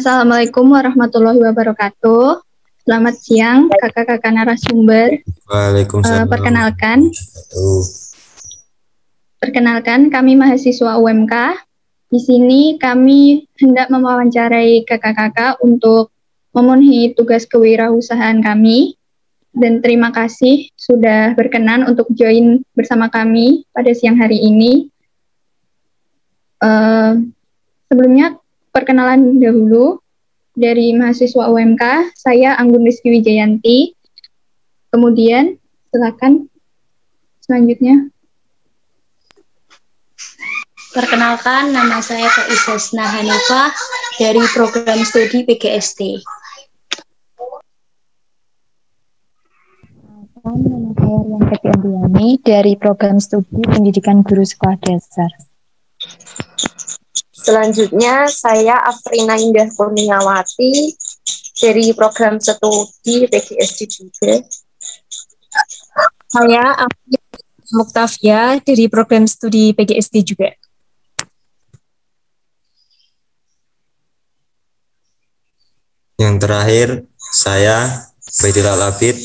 Assalamualaikum warahmatullahi wabarakatuh. Selamat siang, kakak-kakak narasumber. Waalaikumsalam. Perkenalkan, Tuh. kami mahasiswa UMK. Di sini kami hendak mewawancarai kakak-kakak untuk memenuhi tugas kewirausahaan kami. Dan terima kasih sudah berkenan untuk join bersama kami pada siang hari ini. Sebelumnya, perkenalan dahulu. Dari mahasiswa UMK, saya Anggun Rizky Wijayanti. Kemudian, silakan selanjutnya. Perkenalkan, nama saya Kaisasna Hanifah dari program studi PGSD. Nama saya Rian Keti Andriani dari program studi pendidikan guru sekolah dasar. Selanjutnya, saya Afrina Indah Kurniawati dari program studi PGSD juga. Saya Muktafia dari program studi PGSD juga. Yang terakhir, saya Baidil Al-Abid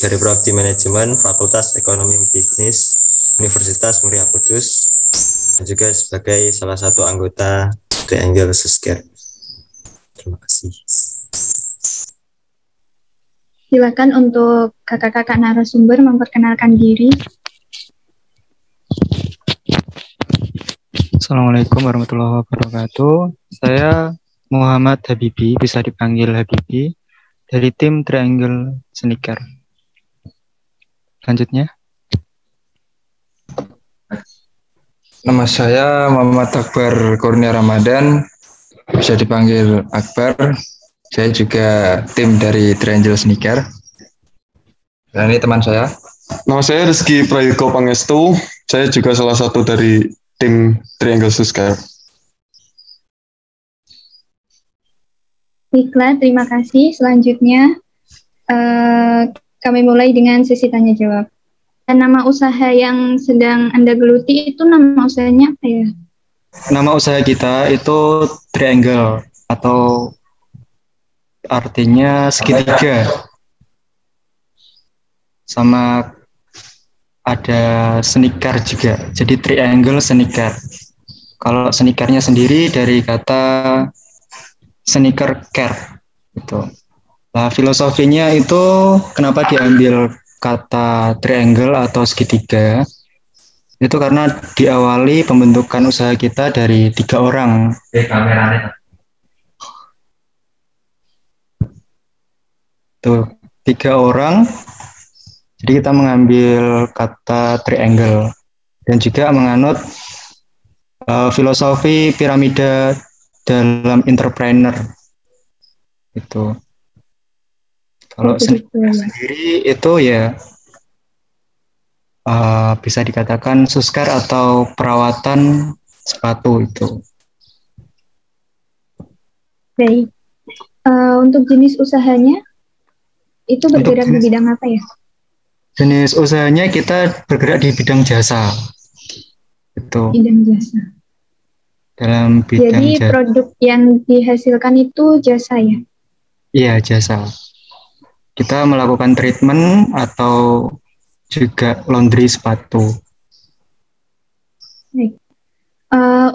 dari Prodi Manajemen Fakultas Ekonomi Bisnis Universitas Muria Kudus, dan juga sebagai salah satu anggota Triangle Susker. Terima kasih. Silakan untuk kakak-kakak narasumber memperkenalkan diri. Assalamualaikum warahmatullahi wabarakatuh. Saya Muhammad Habibi, bisa dipanggil Habibi, dari tim Triangle Sneaker. Selanjutnya. Nama saya Muhammad Akbar Kurnia Ramadan, bisa dipanggil Akbar. Saya juga tim dari Triangle Sneaker. Dan ini teman saya. Nama saya Rizky Prayuko Pangestu. Saya juga salah satu dari tim Triangle Sneaker. Baiklah, terima kasih. Selanjutnya, kami mulai dengan sesi tanya jawab. Dan nama usaha yang sedang Anda geluti itu nama usahanya apa ya? Nama usaha kita itu Triangle, atau artinya segitiga. Sama ada sneaker juga, jadi Triangle Sneaker. Kalau sneakernya sendiri dari kata sneaker care gitu. Nah, filosofinya itu kenapa diambil kata triangle atau segitiga? Itu karena diawali pembentukan usaha kita dari 3 orang. Tuh, 3 orang. Jadi kita mengambil kata triangle dan juga menganut filosofi piramida dalam entrepreneur itu. Kalau sendiri itu ya bisa dikatakan suskar atau perawatan sepatu itu. Baik. Untuk jenis usahanya itu bergerak di bidang apa ya? Jenis usahanya kita bergerak di bidang jasa. Itu. Bidang jasa. Dalam bidang jadi jasa. Produk yang dihasilkan itu jasa ya? Iya, jasa. Kita melakukan treatment atau juga laundry sepatu. Baik.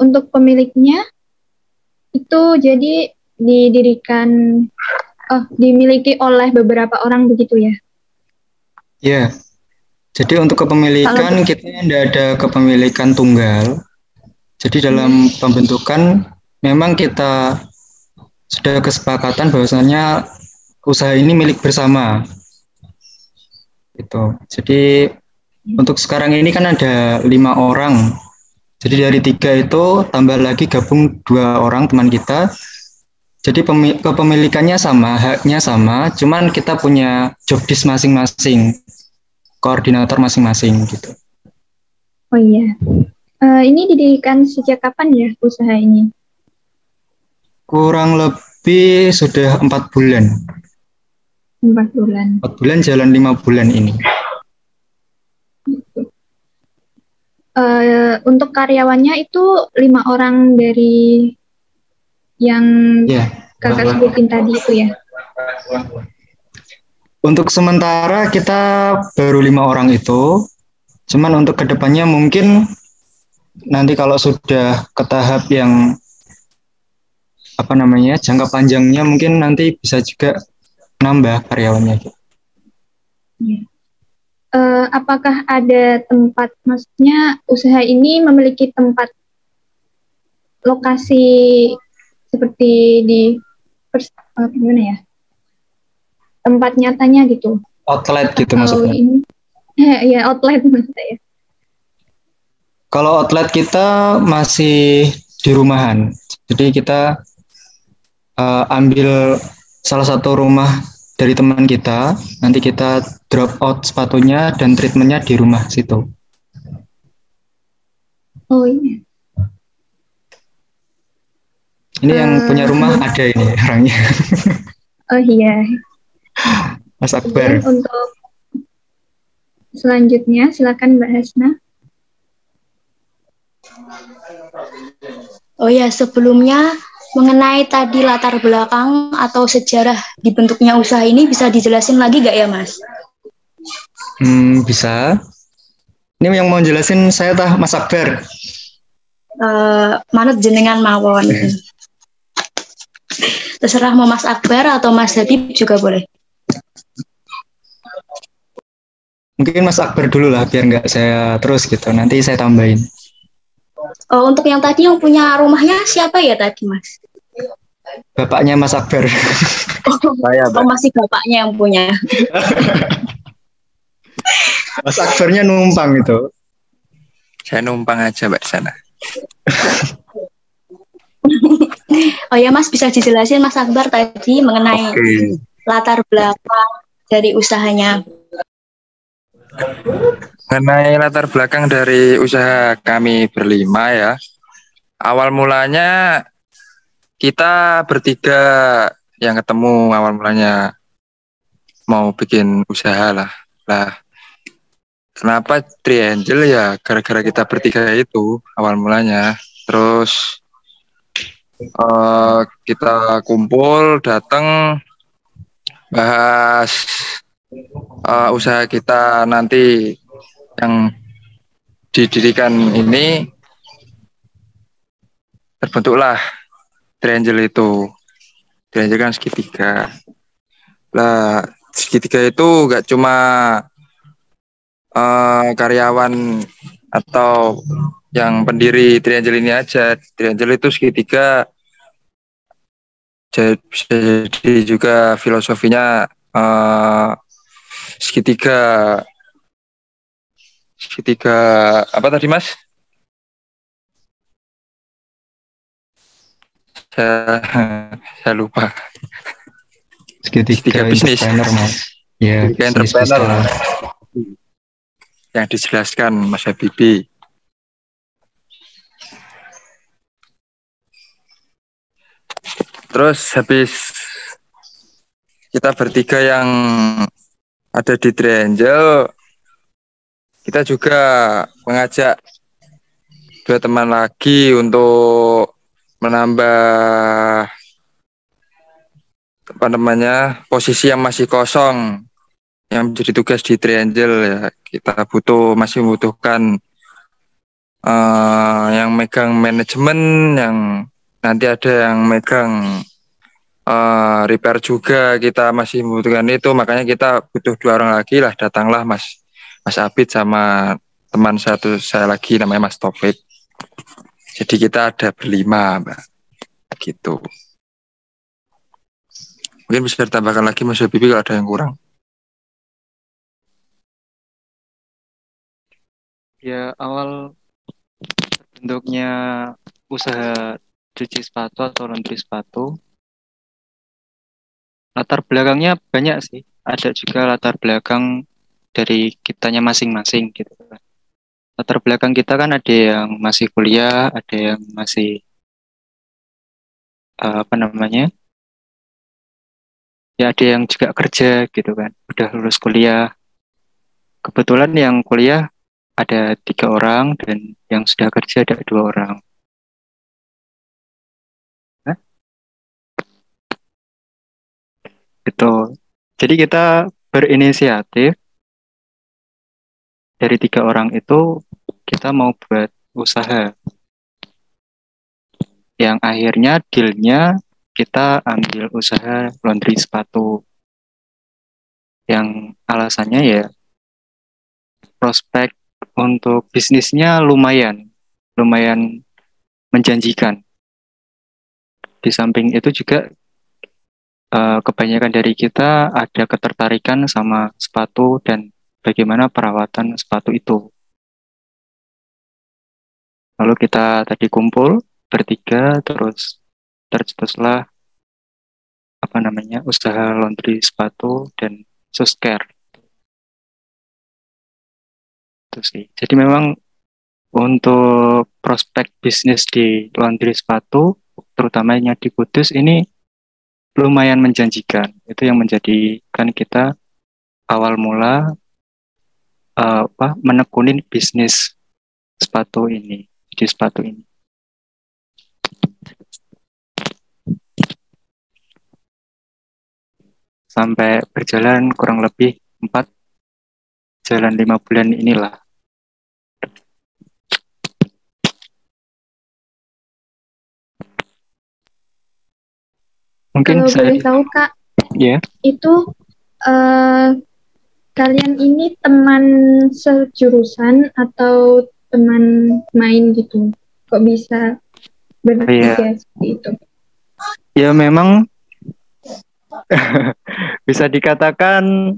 Untuk pemiliknya itu jadi dimiliki oleh beberapa orang begitu ya? Iya. Jadi untuk kepemilikan kita tidak ada kepemilikan tunggal. Jadi dalam pembentukan memang kita sudah kesepakatan bahwasannya usaha ini milik bersama. Itu. Jadi untuk sekarang ini kan ada 5 orang. Jadi dari 3 itu tambah lagi gabung 2 orang teman kita. Jadi kepemilikannya sama, haknya sama, cuman kita punya job desk masing-masing, koordinator masing-masing gitu. Oh iya. Ini didirikan sejak kapan ya usaha ini? Kurang lebih sudah 4 bulan. 4 bulan. 4 bulan jalan 5 bulan ini. Untuk karyawannya itu 5 orang dari yang kakak sebutin tadi itu ya. Untuk sementara kita baru 5 orang itu, cuman untuk kedepannya mungkin nanti kalau sudah ke tahap yang jangka panjangnya mungkin nanti bisa juga nambah karyawannya. Apakah ada tempat, maksudnya usaha ini memiliki tempat lokasi seperti di gimana ya? Tempat nyatanya gitu. Outlet gitu maksudnya. Ini, ya outlet maksudnya ya. Kalau outlet kita masih di rumahan. Jadi kita ambil salah satu rumah dari teman kita, nanti kita drop out sepatunya dan treatmentnya di rumah situ. Oh iya. Ini yang punya rumah ada ini orangnya. Oh iya. Mas Akbar. Untuk selanjutnya silakan Mbak Hasna. Oh ya, sebelumnya mengenai tadi latar belakang atau sejarah dibentuknya usaha ini bisa dijelasin lagi gak ya, Mas? Bisa. Ini yang mau jelasin saya Mas Akbar. Manut jenengan mawon. Terserah mau Mas Akbar atau Mas Habib juga boleh. Mungkin Mas Akbar dulu lah biar nggak saya terus gitu. Nanti saya tambahin. Oh, untuk yang tadi yang punya rumahnya siapa ya tadi, Mas? Bapaknya Mas Akbar. Oh, masih bapaknya yang punya. Mas Akbarnya numpang itu. Saya numpang aja Mbak sana. Oh ya Mas, bisa dijelasin Mas Akbar tadi mengenai latar belakang dari usahanya. Mengenai latar belakang dari usaha kami berlima ya. Awal mulanya kita bertiga yang ketemu awal mulanya mau bikin usaha lah. Kenapa Triangle ya? Gara-gara kita bertiga itu awal mulanya. Terus kita kumpul, datang, bahas usaha kita nanti yang didirikan ini, terbentuklah Triangle itu. Triangle kan segitiga. Lah, segitiga itu nggak cuma karyawan atau yang pendiri Triangle ini aja. Triangle itu segitiga jadi juga filosofinya segitiga apa tadi Mas? Saya lupa. Segitiga bisnis. Ya, entrepreneur yang dijelaskan Mas Habibie. Terus habis kita bertiga yang ada di Triangle, kita juga mengajak 2 teman lagi untuk menambah posisi yang masih kosong yang menjadi tugas di Triangle ya. Kita masih membutuhkan yang megang manajemen, yang nanti ada yang megang repair juga, kita masih membutuhkan itu, makanya kita butuh 2 orang lagi lah. Datanglah Mas Abid sama teman saya lagi namanya Mas Taufik. Jadi kita ada berlima Mbak, gitu. Mungkin bisa ditambahkan lagi Mas Habibie kalau ada yang kurang. Ya, awal bentuknya usaha cuci sepatu atau laundry sepatu, latar belakangnya banyak sih. Ada juga latar belakang dari kitanya masing-masing gitu kan. Latar belakang kita kan ada yang masih kuliah, ada yang masih ya ada yang juga kerja gitu kan, udah lulus kuliah. Kebetulan yang kuliah ada 3 orang dan yang sudah kerja ada 2 orang. Gitu. Jadi kita berinisiatif dari 3 orang itu kita mau buat usaha yang akhirnya dealnya kita ambil usaha laundry sepatu yang alasannya ya prospek untuk bisnisnya lumayan menjanjikan. Di samping itu juga kebanyakan dari kita ada ketertarikan sama sepatu dan bagaimana perawatan sepatu itu. Lalu kita tadi kumpul bertiga, terus tercetuslah usaha laundry sepatu dan suscare. Itu sih. Jadi memang untuk prospek bisnis di laundry sepatu, terutamanya di Kudus ini lumayan menjanjikan. Itu yang menjadikan kita awal mula menekunin bisnis sepatu ini, di sepatu ini. Sampai berjalan kurang lebih 5 bulan inilah. Mungkin kalau boleh tahu Kak, itu kalian ini teman sejurusan atau teman main gitu? Kok bisa bertiga seperti itu? Ya memang bisa dikatakan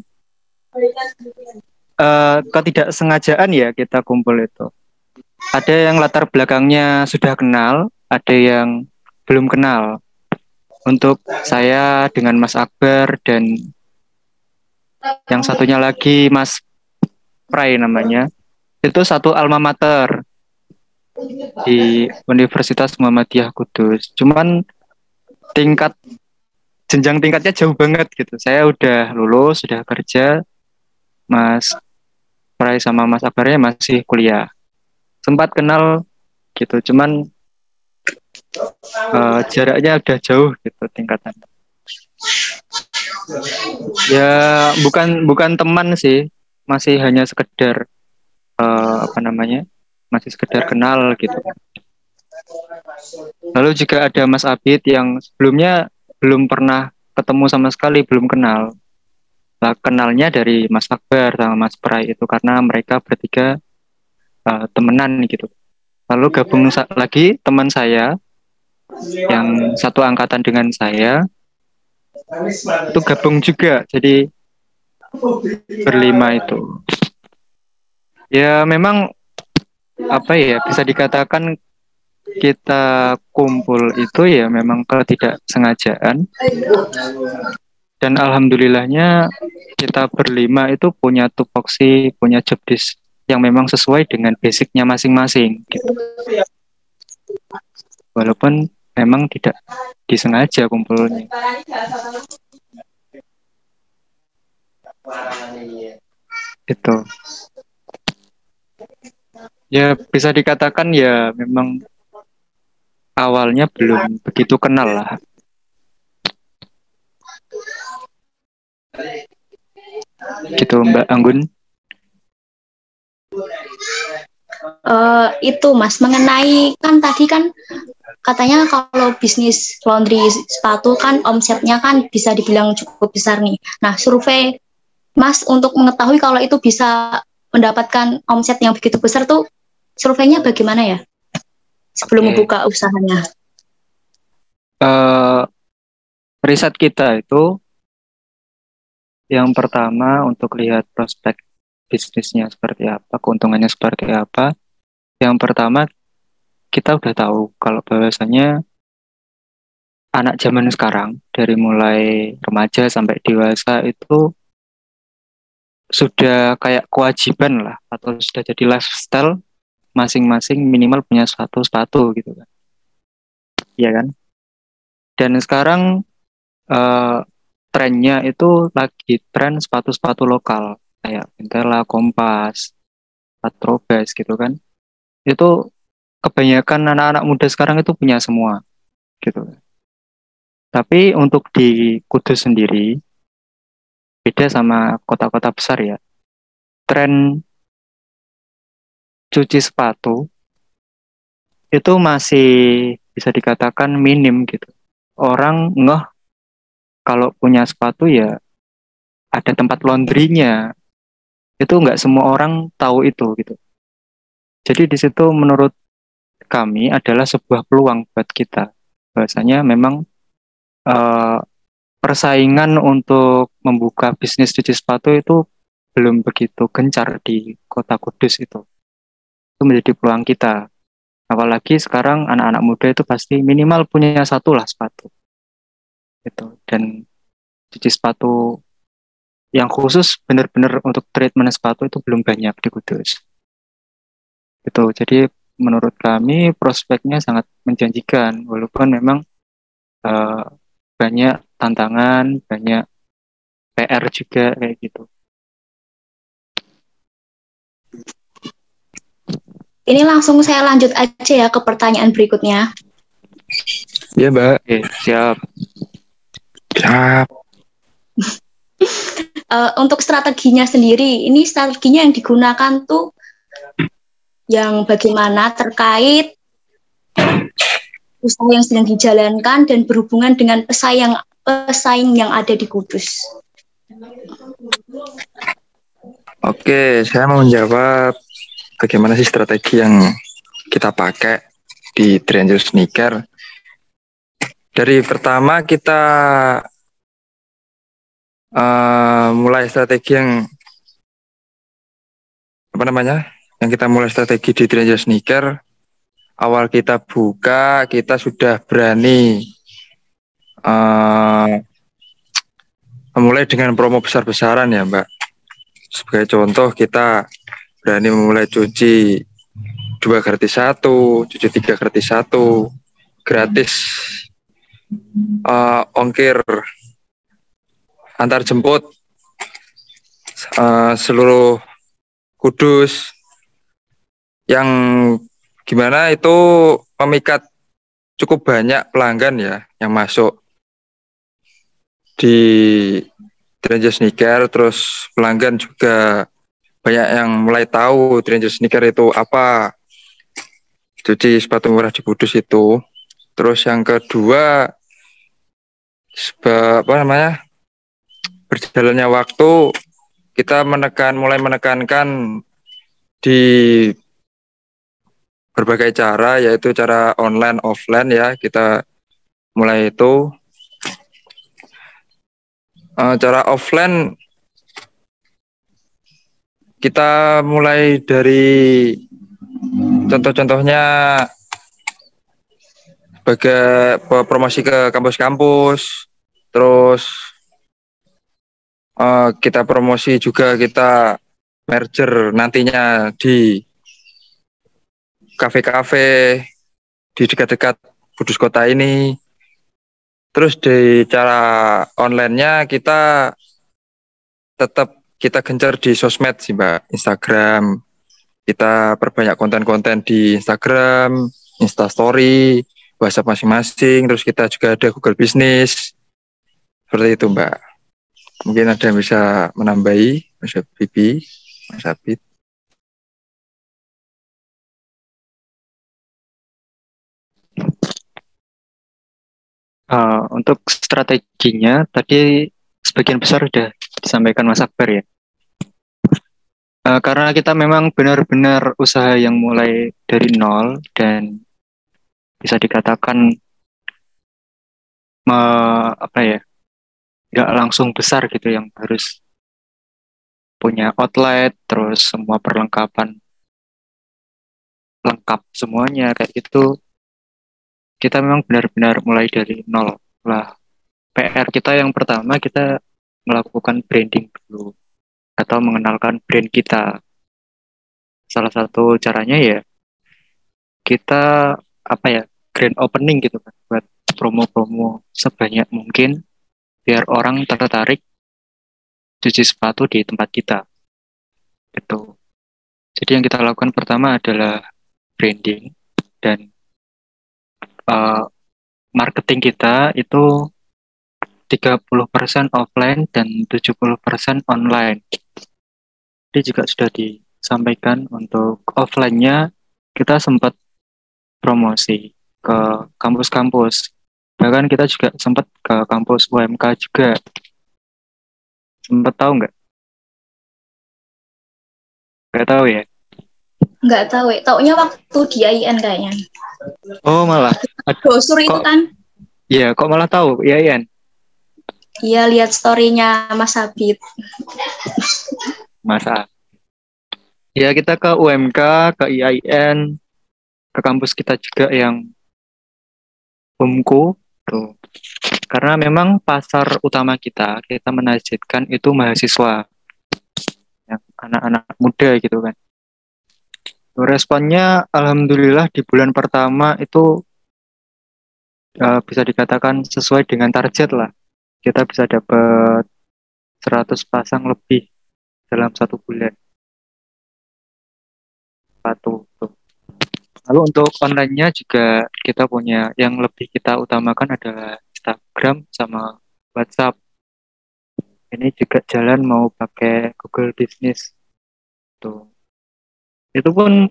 ketidaksengajaan ya kita kumpul itu. Ada yang latar belakangnya sudah kenal, ada yang belum kenal. Untuk saya dengan Mas Akbar dan yang satunya lagi Mas Prai namanya, itu satu alma mater di Universitas Muhammadiyah Kudus. Cuman jenjang tingkatnya jauh banget gitu. Saya udah lulus, sudah kerja, Mas Prai sama Mas Akbarnya masih kuliah. Sempat kenal gitu, cuman jaraknya udah jauh gitu tingkatan. Ya bukan teman sih, masih hanya sekedar masih sekedar kenal gitu. Lalu juga ada Mas Abid yang sebelumnya belum pernah ketemu sama sekali, belum kenal. Nah, kenalnya dari Mas Akbar sama Mas Prai itu karena mereka bertiga temenan gitu. Lalu gabung lagi teman saya yang satu angkatan dengan saya itu gabung juga, jadi berlima itu. Ya memang bisa dikatakan kita kumpul itu ya memang ketidaksengajaan, dan alhamdulillahnya kita berlima itu punya tupoksi, punya job desk yang memang sesuai dengan basicnya masing-masing gitu. Walaupun memang tidak disengaja kumpulnya. Itu. Ya bisa dikatakan ya memang awalnya belum begitu kenal lah. Gitu Mbak Anggun. Itu Mas, mengenai kan tadi kan katanya kalau bisnis laundry sepatu kan omsetnya kan bisa dibilang cukup besar nih. Nah, survei Mas untuk mengetahui kalau itu bisa mendapatkan omset yang begitu besar tuh surveinya bagaimana ya? Sebelum membuka usahanya. Riset kita itu yang pertama untuk lihat prospek bisnisnya seperti apa, keuntungannya seperti apa. Yang pertama kita udah tahu kalau bahwasanya anak zaman sekarang dari mulai remaja sampai dewasa itu sudah kayak kewajiban lah atau sudah jadi lifestyle masing-masing minimal punya sepatu gitu kan. Iya kan? Dan sekarang trennya itu lagi tren sepatu-sepatu lokal kayak Ventela, Kompas, Patrobas gitu kan. Itu kebanyakan anak-anak muda sekarang itu punya semua gitu. Tapi untuk di Kudus sendiri beda sama kota-kota besar ya. Tren cuci sepatu itu masih bisa dikatakan minim gitu. Orang ngeh kalau punya sepatu ya ada tempat laundrynya. Itu nggak semua orang tahu itu gitu. Jadi di situ menurut kami adalah sebuah peluang buat kita. Bahwasanya memang eh, persaingan untuk membuka bisnis cuci sepatu itu belum begitu gencar di kota Kudus itu. Itu menjadi peluang kita. Apalagi sekarang anak-anak muda itu pasti minimal punya satu lah sepatu. Gitu. Dan cuci sepatu yang khusus benar-benar untuk treatment sepatu itu belum banyak di Kudus. Gitu. Jadi menurut kami prospeknya sangat menjanjikan, walaupun memang eh, banyak tantangan, banyak PR juga kayak gitu. Ini langsung saya lanjut aja ya ke pertanyaan berikutnya. Iya, Mbak. Oke, siap. Siap. Untuk strateginya sendiri, ini strateginya yang digunakan tuh yang bagaimana terkait usaha yang sedang dijalankan dan berhubungan dengan pesaing yang ada di Kudus. Oke, saya mau menjawab bagaimana sih strategi yang kita pakai di Triangle Sneaker. Dari pertama kita mulai strategi yang yang kita mulai strategi di Triangle Sneaker. Awal kita buka, kita sudah berani memulai dengan promo besar-besaran ya, Mbak. Sebagai contoh, kita berani memulai cuci 2 gratis 1, cuci 3 gratis 1, gratis ongkir antar jemput seluruh Kudus, yang gimana itu memikat cukup banyak pelanggan ya yang masuk di Triangle Sneaker. Terus pelanggan juga banyak yang mulai tahu Triangle Sneaker itu apa, cuci sepatu murah di Kudus itu. Terus yang kedua, berjalannya waktu kita mulai menekankan di berbagai cara, yaitu cara online offline ya. Kita mulai itu cara offline, kita mulai dari contoh-contohnya sebagai promosi ke kampus-kampus. Terus kita promosi juga, kita merger nantinya di kafe-kafe di dekat-dekat Kudus kota ini. Terus di cara online-nya kita tetap kita gencar di sosmed sih, Mbak. Instagram, kita perbanyak konten-konten di Instagram, Instastory, WhatsApp masing-masing. Terus kita juga ada Google Business. Seperti itu, Mbak. Mungkin ada yang bisa menambahi, Mas Bibi, Mas Abid. Untuk strateginya tadi sebagian besar sudah disampaikan Mas Akbar ya. Karena kita memang benar-benar usaha yang mulai dari nol dan bisa dikatakan nggak langsung besar gitu, yang harus punya outlet, terus semua perlengkapan lengkap semuanya kayak gitu. Kita memang benar-benar mulai dari nol lah. PR kita yang pertama, kita melakukan branding dulu atau mengenalkan brand kita. Salah satu caranya ya kita grand opening gitu kan, buat promo-promo sebanyak mungkin biar orang tertarik cuci sepatu di tempat kita gitu. Jadi yang kita lakukan pertama adalah branding, dan marketing kita itu 30% offline dan 70% online. Ini juga sudah disampaikan untuk offline-nya kita sempat promosi ke kampus-kampus. Bahkan kita juga sempat ke kampus UMK juga. Sempat tahu nggak? Nggak tahu ya? Nggak tahu ya. Taunya waktu di IAIN kayaknya. Oh malah. Brosur itu kan. Iya, kok malah tahu? Iya, Ian. Iya, lihat story-nya Mas Habib. Masa. Ya, kita ke UMK, ke IAIN, ke kampus kita juga yang UMKU. Tuh. Karena memang pasar utama kita menargetkan itu mahasiswa. Yang anak-anak muda gitu kan. Responnya alhamdulillah di bulan pertama itu bisa dikatakan sesuai dengan target lah. Kita bisa dapat 100 pasang lebih dalam 1 bulan. Tuh. Lalu untuk online-nya juga kita punya yang lebih kita utamakan adalah Instagram sama WhatsApp. Ini juga jalan mau pakai Google Business. Tuh. Itu pun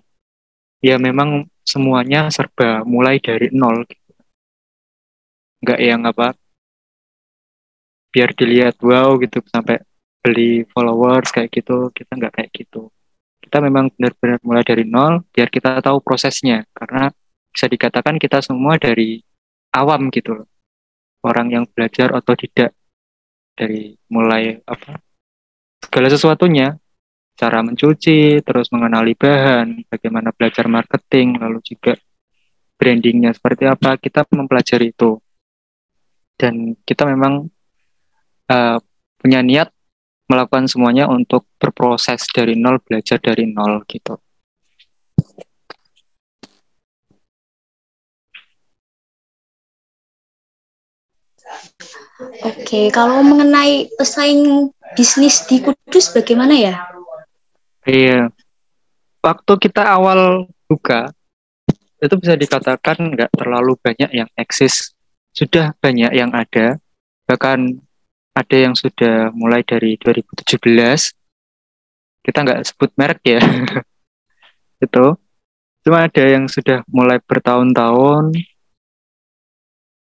ya memang semuanya serba mulai dari nol. Nggak yang apa biar dilihat wow gitu sampai beli followers kayak gitu, kita nggak kayak gitu. Kita memang benar-benar mulai dari nol biar kita tahu prosesnya, karena bisa dikatakan kita semua dari awam gitu loh, orang yang belajar otodidak dari mulai apa segala sesuatunya, cara mencuci, terus mengenali bahan, bagaimana belajar marketing, lalu juga brandingnya seperti apa, kita mempelajari itu. Dan kita memang punya niat melakukan semuanya untuk berproses dari nol, belajar dari nol gitu. Oke, kalau mengenai pesaing bisnis di Kudus bagaimana ya? Iya, waktu kita awal buka, itu bisa dikatakan nggak terlalu banyak yang eksis. Sudah banyak yang ada, bahkan ada yang sudah mulai dari 2017. Kita nggak sebut merek ya, itu. Cuma ada yang sudah mulai bertahun-tahun,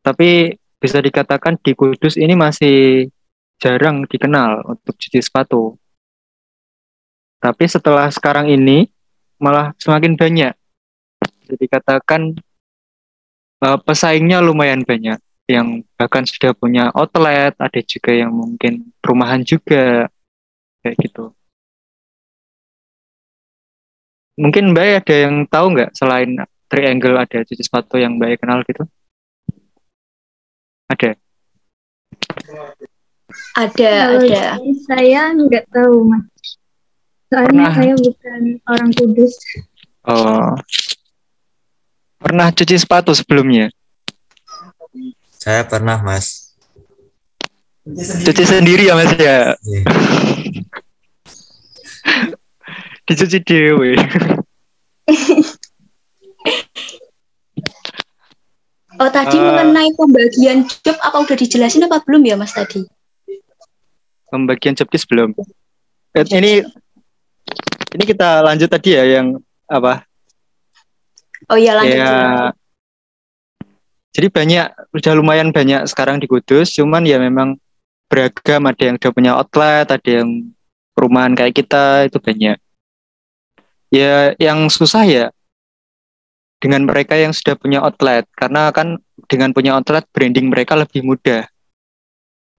tapi bisa dikatakan di Kudus ini masih jarang dikenal untuk cuci sepatu. Tapi setelah sekarang ini malah semakin banyak. Jadi katakan pesaingnya lumayan banyak. Yang bahkan sudah punya outlet, ada juga yang mungkin rumahan juga kayak gitu. Mungkin Mbak ada yang tahu nggak selain Triangle ada cuci sepatu yang Mbak kenal gitu? Ada. Ada. Saya nggak tahu, Mas. Soalnya Pernah. saya bukan orang Kudus. Oh. Pernah cuci sepatu sebelumnya? Saya pernah, Mas. Cuci sendiri ya, Mas ya? Iya. Dicuci dewe. Oh, tadi mengenai pembagian job apa udah dijelasin apa belum ya, Mas tadi? Pembagian job desk belum. Ini kita lanjut tadi ya yang apa? Oh iya, lanjut. Ya, jadi udah lumayan banyak sekarang di Kudus, cuman ya memang beragam, ada yang udah punya outlet, ada yang perumahan kayak kita, itu banyak. Ya, yang susah ya dengan mereka yang sudah punya outlet, karena kan dengan punya outlet branding mereka lebih mudah.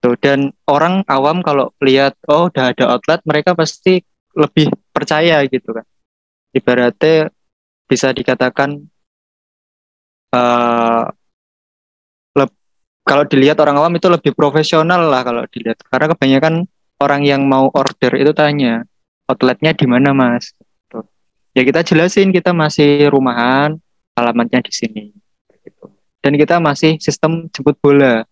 Tuh, dan orang awam kalau lihat, oh udah ada outlet, mereka pasti lebih percaya gitu kan. Ibaratnya bisa dikatakan kalau dilihat orang awam itu lebih profesional lah kalau dilihat. Karena kebanyakan orang yang mau order itu tanya, outletnya di mana Mas? Tuh. Ya kita jelasin kita masih rumahan, alamatnya di sini. Gitu. Dan kita masih sistem jemput bola.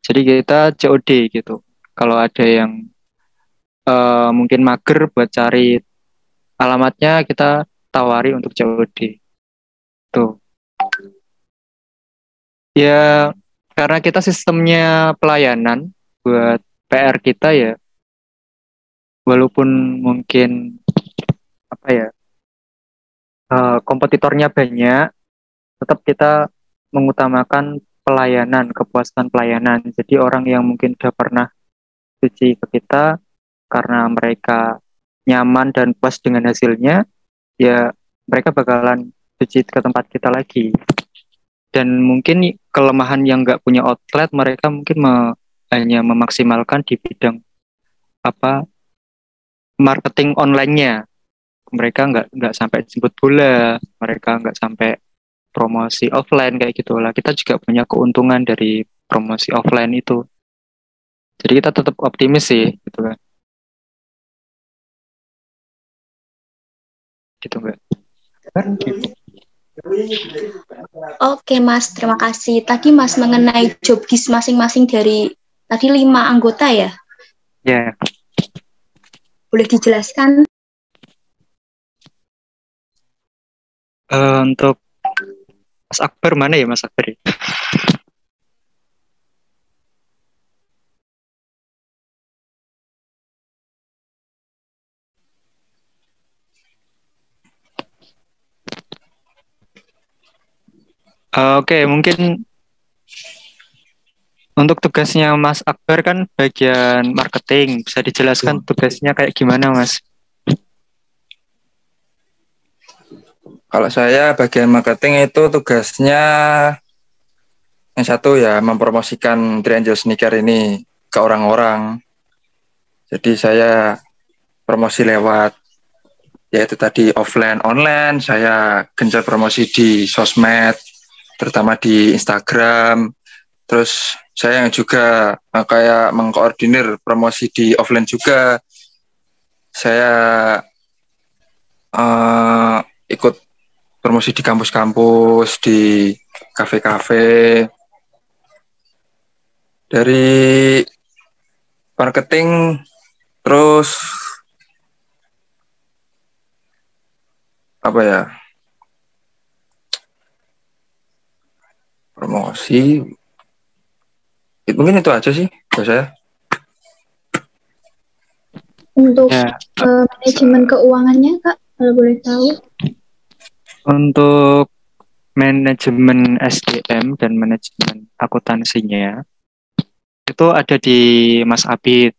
Jadi kita COD gitu. Kalau ada yang mungkin mager buat cari alamatnya, kita tawari untuk COD. Tuh. Ya karena kita sistemnya pelayanan buat PR kita ya, walaupun mungkin apa ya, kompetitornya banyak, tetap kita mengutamakan pelayanan, kepuasan pelayanan. Jadi orang yang mungkin udah pernah cuci ke kita karena mereka nyaman dan puas dengan hasilnya, ya mereka bakalan cuci ke tempat kita lagi. Dan mungkin kelemahan yang nggak punya outlet, mereka mungkin hanya memaksimalkan di bidang apa marketing online-nya. Mereka nggak sampai jemput bola, mereka nggak sampai promosi offline kayak gitu lah. Kita juga punya keuntungan dari promosi offline itu. Jadi kita tetap optimis sih, gitu kan. Gitu nggak? Oke Mas, terima kasih. Tadi Mas mengenai job desk masing-masing dari tadi 5 anggota ya? Ya. Boleh dijelaskan? Untuk Mas Akbar mana ya Mas Akbar? Oke, mungkin untuk tugasnya Mas Akbar kan bagian marketing. Bisa dijelaskan tugasnya kayak gimana, Mas? Kalau saya bagian marketing itu tugasnya yang satu ya mempromosikan Triangle Sneaker ini ke orang-orang. Jadi saya promosi lewat yaitu tadi offline, online. Saya gencar promosi di sosmed, terutama di Instagram. Terus saya yang juga kayak mengkoordinir promosi di offline juga. Saya ikut promosi di kampus-kampus, di kafe-kafe. Dari marketing, terus apa ya? Promosi. Mungkin itu aja sih buat saya. Untuk manajemen keuangannya, Kak, kalau boleh tahu? Untuk manajemen SDM dan manajemen akuntansinya itu ada di Mas Abid.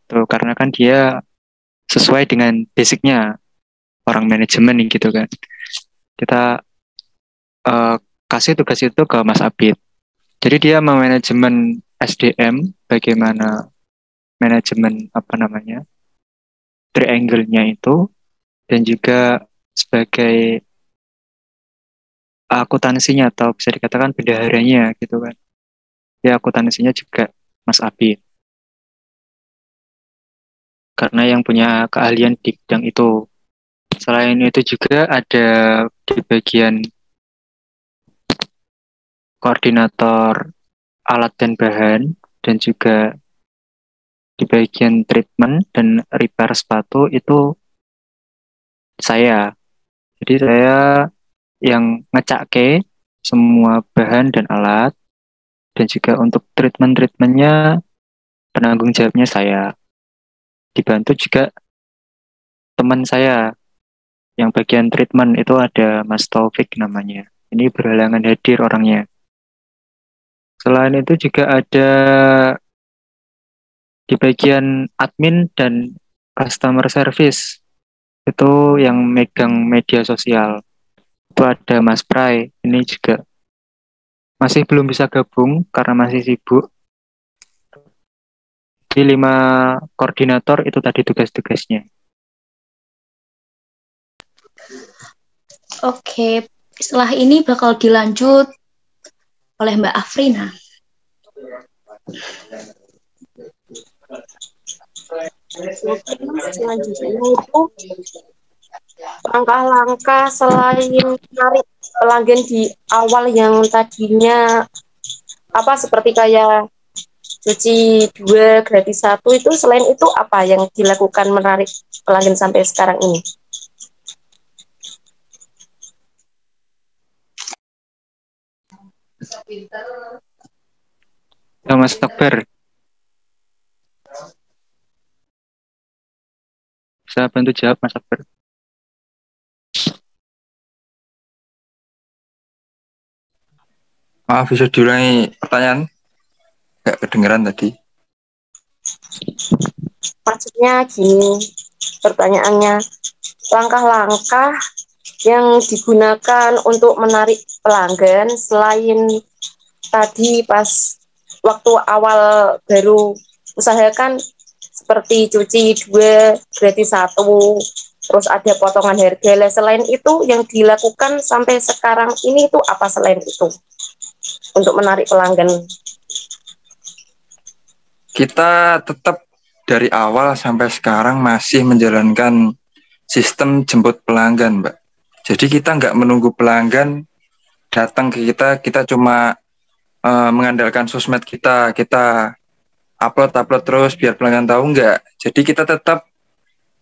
Tuh, karena kan dia sesuai dengan basicnya orang manajemen gitu kan. Kita kasih tugas itu ke Mas Abid. Jadi dia memanajemen SDM, bagaimana manajemen apa namanya triangle-nya itu, dan juga sebagai akuntansinya atau bisa dikatakan bendaharanya gitu kan. Ya akuntansinya juga Mas Abi. Karena yang punya keahlian di bidang itu. Selain itu juga ada di bagian koordinator alat dan bahan, dan juga di bagian treatment dan repair sepatu itu saya. Jadi saya yang ngecake semua bahan dan alat, dan juga untuk treatmentnya penanggung jawabnya saya. Dibantu juga teman saya yang bagian treatment itu ada Mas Taufik namanya. Ini berhalangan hadir orangnya. Selain itu juga ada di bagian admin dan customer service, itu yang megang media sosial. Itu ada Mas Prai, ini juga masih belum bisa gabung karena masih sibuk. Di 5 koordinator itu tadi tugas-tugasnya. Oke, setelah ini bakal dilanjut oleh Mbak Afrina. Selanjutnya itu langkah-langkah selain menarik pelanggan di awal yang tadinya seperti kayak cuci 2 gratis 1 itu, selain itu apa yang dilakukan menarik pelanggan sampai sekarang ini? Ya, Mas Akbar, bisa bantu jawab Mas Akbar? Maaf, bisa diulangi pertanyaan? Nggak kedengeran tadi. Maksudnya gini, pertanyaannya, langkah-langkah yang digunakan untuk menarik pelanggan selain tadi pas waktu awal baru usahakan seperti cuci 2 gratis 1, terus ada potongan harga. Lah, selain itu yang dilakukan sampai sekarang ini itu apa selain itu untuk menarik pelanggan? Kita tetap dari awal sampai sekarang masih menjalankan sistem jemput pelanggan, Mbak. Jadi kita nggak menunggu pelanggan datang ke kita cuma mengandalkan sosmed kita upload terus biar pelanggan tahu, nggak. Jadi kita tetap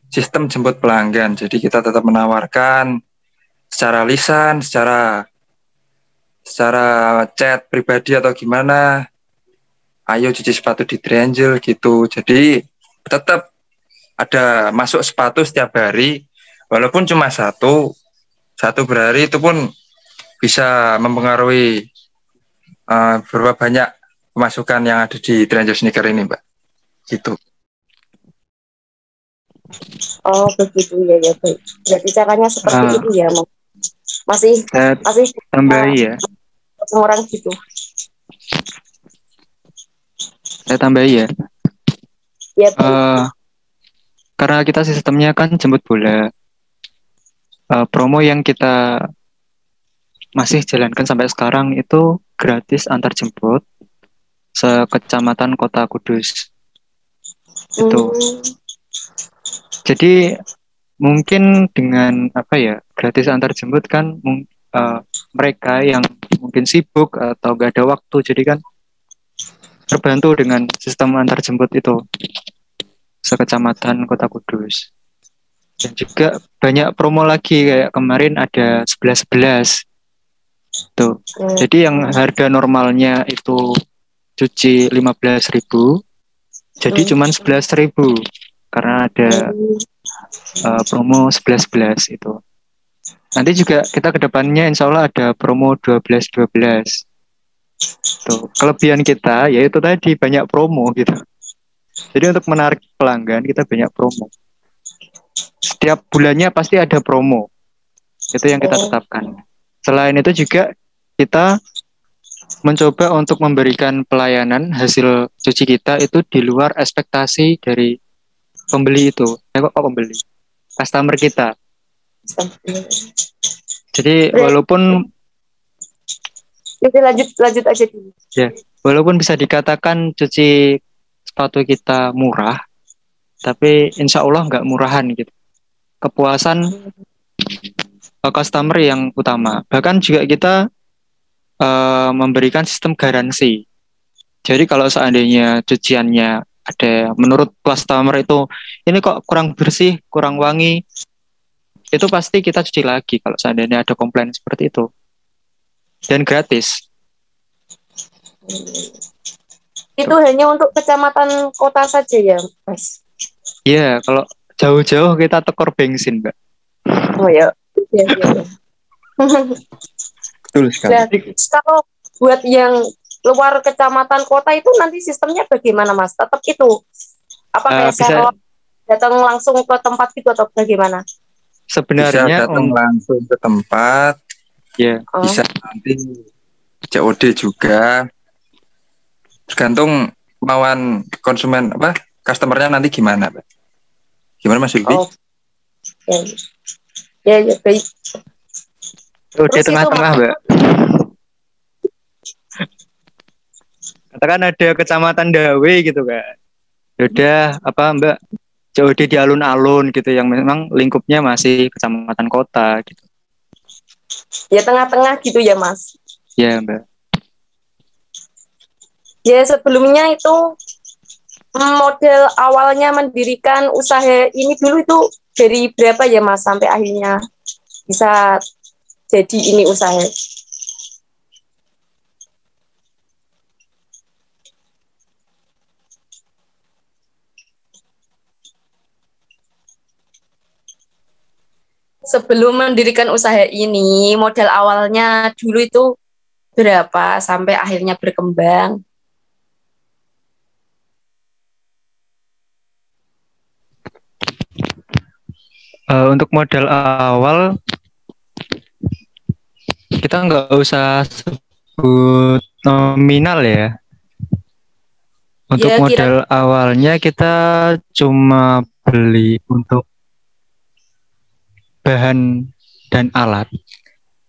sistem jemput pelanggan. Jadi kita tetap menawarkan secara lisan, secara chat pribadi atau gimana, ayo cuci sepatu di Triangle gitu. Jadi tetap ada masuk sepatu setiap hari, walaupun cuma satu per hari, itu pun bisa mempengaruhi berapa banyak pemasukan yang ada di Triangle Sneaker ini, Mbak. Gitu. Oh begitu ya baik. Jadi caranya seperti itu ya, masih tambahi ya. orang gitu. Saya tambahi ya. Ya, karena kita sistemnya kan jemput bola. Promo yang kita masih jalankan sampai sekarang itu gratis antar jemput sekecamatan Kota Kudus. Itu. Jadi mungkin dengan gratis antar jemput kan mereka yang mungkin sibuk atau gak ada waktu, jadi kan terbantu dengan sistem antar jemput itu sekecamatan Kota Kudus. Dan juga banyak promo lagi, kayak kemarin ada 11-11 tuh. Jadi yang harga normalnya itu cuci 15.000 jadi cuman 11.000 karena ada promo 11-11 itu. Nanti juga kita kedepannya insya Allah ada promo 12-12 tuh. Kelebihan kita yaitu tadi banyak promo gitu. Jadi untuk menarik pelanggan kita banyak promo. Setiap bulannya pasti ada promo. Itu yang kita tetapkan. Selain itu juga kita mencoba untuk memberikan pelayanan hasil cuci kita itu di luar ekspektasi dari pembeli itu. Kok pembeli? Customer kita. Jadi walaupun lanjut aja dulu. Ya, walaupun bisa dikatakan cuci sepatu kita murah, tapi insya Allah nggak murahan gitu. Kepuasan customer yang utama. Bahkan juga kita memberikan sistem garansi. Jadi kalau seandainya cuciannya ada menurut customer itu ini kok kurang bersih, kurang wangi, itu pasti kita cuci lagi kalau seandainya ada komplain seperti itu. Dan gratis. Itu hanya untuk kecamatan kota saja ya, Mas? Iya, kalau jauh-jauh kita tekor bensin, Mbak. Oh ya. Iya. Betul sekali. Nah, kalau buat yang luar kecamatan kota itu nanti sistemnya bagaimana, Mas? Tetap itu apa kayak saya datang langsung ke tempat itu atau bagaimana? Sebenarnya bisa datang langsung ke tempat, ya. Bisa nanti COD juga, tergantung kemauan konsumen customernya nanti gimana, Pak? Gimana Mas Wilby? Ya baik. COD tengah-tengah, Mbak. Katakan ada kecamatan Dawe gitu kan. Yaudah Mbak, COD di alun-alun gitu yang memang lingkupnya masih kecamatan kota gitu. Ya tengah-tengah gitu ya, Mas. Ya, Mbak. Ya sebelumnya itu model awalnya mendirikan usaha ini dulu itu dari berapa ya, Mas, sampai akhirnya bisa jadi ini usaha? sebelum mendirikan usaha ini, modal awalnya dulu itu berapa sampai akhirnya berkembang? Untuk modal awal kita nggak usah sebut nominal ya. Untuk Ya, modal awalnya kita cuma beli untuk bahan dan alat.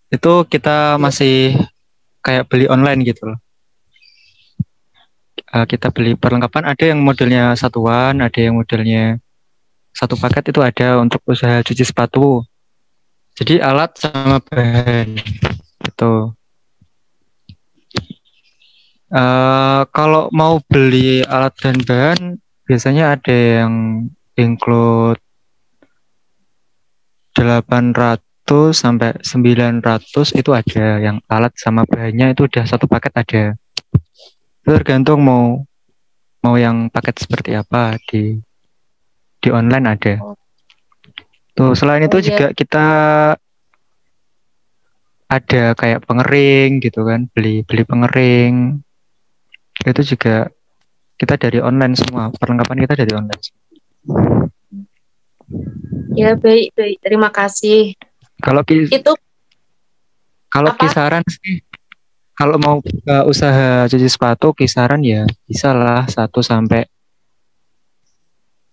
Itu kita masih kayak beli online gitu loh. Kita beli perlengkapan, ada yang modelnya satuan, ada yang modelnya satu paket itu ada untuk usaha cuci sepatu. Jadi alat sama bahan gitu. Kalau mau beli alat dan bahan biasanya ada yang include 800 sampai 900 itu ada, yang alat sama bahannya itu udah satu paket ada. Tergantung mau yang paket seperti apa di online ada. Tuh, selain itu juga kita ada kayak pengering gitu kan, beli pengering. Itu juga kita dari online semua, perlengkapan kita dari online. Ya, baik. Terima kasih. Kalau kisaran sih, kalau mau buka usaha cuci sepatu kisaran ya bisa lah 1 sampai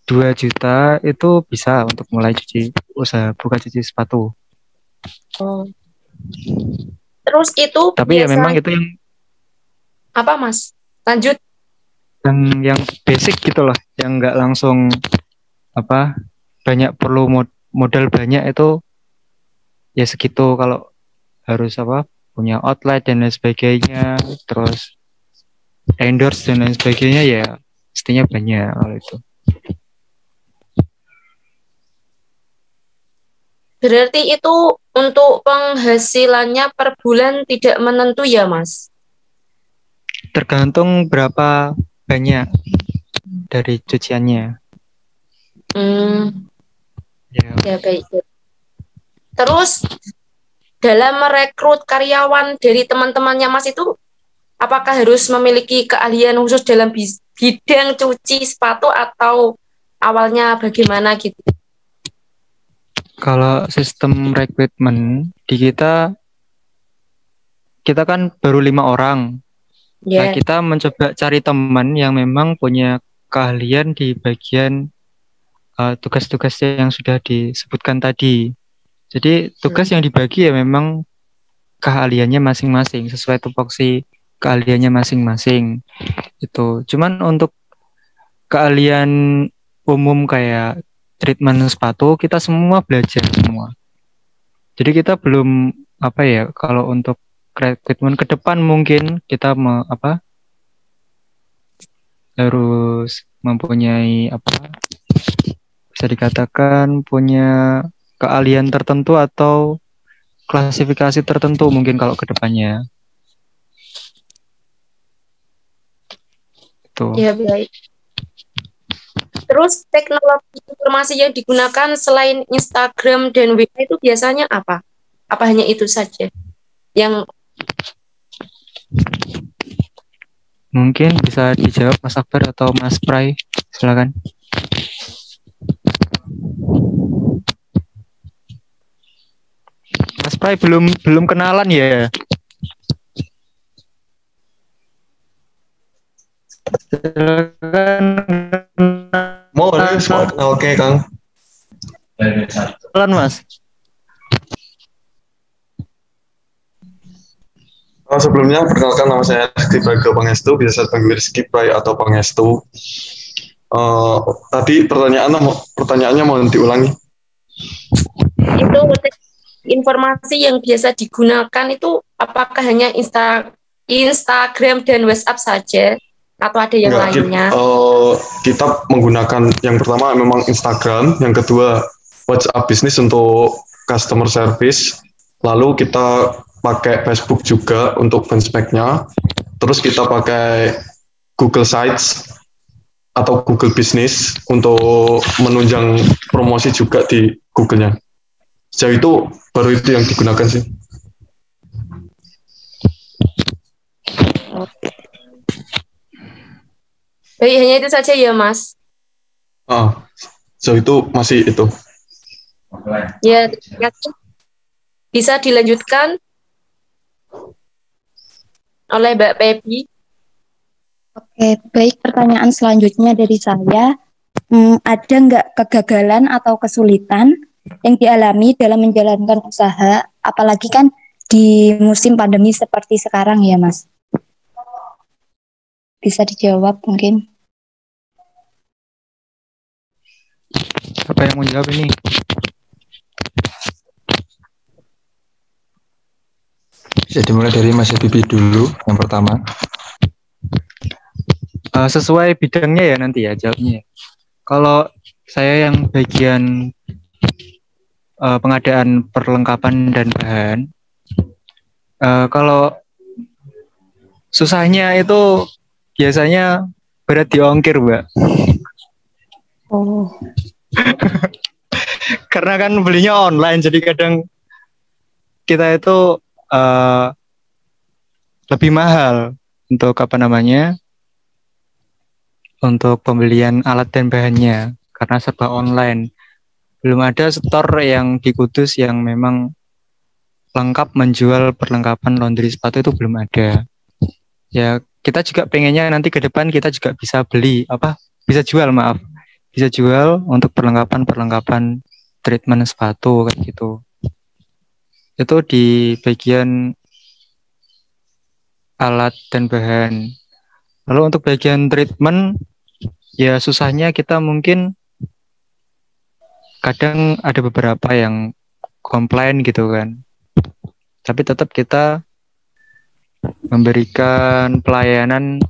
2 juta itu bisa untuk mulai usaha buka cuci sepatu. Oh. Terus itu tapi ya memang itu yang apa, Mas? Lanjut. Yang basic gitu loh, yang nggak langsung banyak perlu modal banyak itu ya segitu. Kalau harus punya outlet dan lain sebagainya, terus endorse dan lain sebagainya, ya mestinya banyak kalau itu. Berarti itu untuk penghasilannya per bulan tidak menentu ya, Mas? Tergantung berapa banyak dari cuciannya. Ya, baik. Terus dalam merekrut karyawan dari teman-temannya Mas itu, apakah harus memiliki keahlian khusus dalam bidang cuci sepatu atau awalnya bagaimana gitu? Kalau sistem rekrutmen di kita kan baru 5 orang. Nah, kita mencoba cari teman yang memang punya keahlian di bagian tugas-tugas yang sudah disebutkan tadi. Jadi tugas yang dibagi ya memang keahliannya masing-masing, sesuai tupoksi keahliannya masing-masing. Itu. Cuman untuk keahlian umum kayak treatment sepatu kita semua belajar semua. Jadi kita belum kalau untuk treatment ke depan mungkin kita harus mempunyai bisa dikatakan punya keahlian tertentu atau klasifikasi tertentu mungkin kalau ke depannya. Itu. Ya, baik. Terus teknologi informasi yang digunakan selain Instagram dan WA itu biasanya apa? Apa hanya itu saja? Yang mungkin bisa dijawab Mas Akbar atau Mas Prai, silakan. Mas Prai belum kenalan ya? Boleh, oke Kang. Kenalan Mas. Sebelumnya perkenalkan, nama saya Rizky Praga Pangestu, biasa dipanggil Rizky Prai atau Pangestu. Tadi pertanyaannya mau diulangi. Itu informasi yang biasa digunakan itu apakah hanya Instagram dan WhatsApp saja atau ada yang lainnya? Kita menggunakan yang pertama memang Instagram, yang kedua WhatsApp bisnis untuk customer service, lalu kita pakai Facebook juga untuk benchmark-nya, terus kita pakai Google Sites atau Google Business untuk menunjang promosi juga di Google-nya. Sejauh itu baru itu yang digunakan sih. Baik, hanya itu saja ya, Mas. Sejauh itu masih itu. Ya, terima kasih. Bisa dilanjutkan oleh Mbak Pepi. Oke, baik, pertanyaan selanjutnya dari saya. Ada nggak kegagalan atau kesulitan yang dialami dalam menjalankan usaha, apalagi kan di musim pandemi seperti sekarang ya, Mas? Bisa dijawab mungkin? Siapa yang mau jawab ini? Bisa dimulai dari Mas Bibi dulu yang pertama. Sesuai bidangnya ya nanti ya jawabnya. Kalau saya yang bagian pengadaan perlengkapan dan bahan, kalau susahnya itu biasanya berat di ongkir, Mbak. Oh. Karena kan belinya online, jadi kadang kita itu lebih mahal untuk untuk pembelian alat dan bahannya karena serba online. Belum ada store yang di Kudus yang memang lengkap menjual perlengkapan laundry sepatu, itu belum ada. Ya, kita juga pengennya nanti ke depan kita juga bisa bisa jual untuk perlengkapan treatment sepatu kayak gitu. Itu di bagian alat dan bahan. Lalu untuk bagian treatment, ya susahnya kita mungkin kadang ada beberapa yang komplain gitu kan. Tapi tetap kita memberikan pelayanan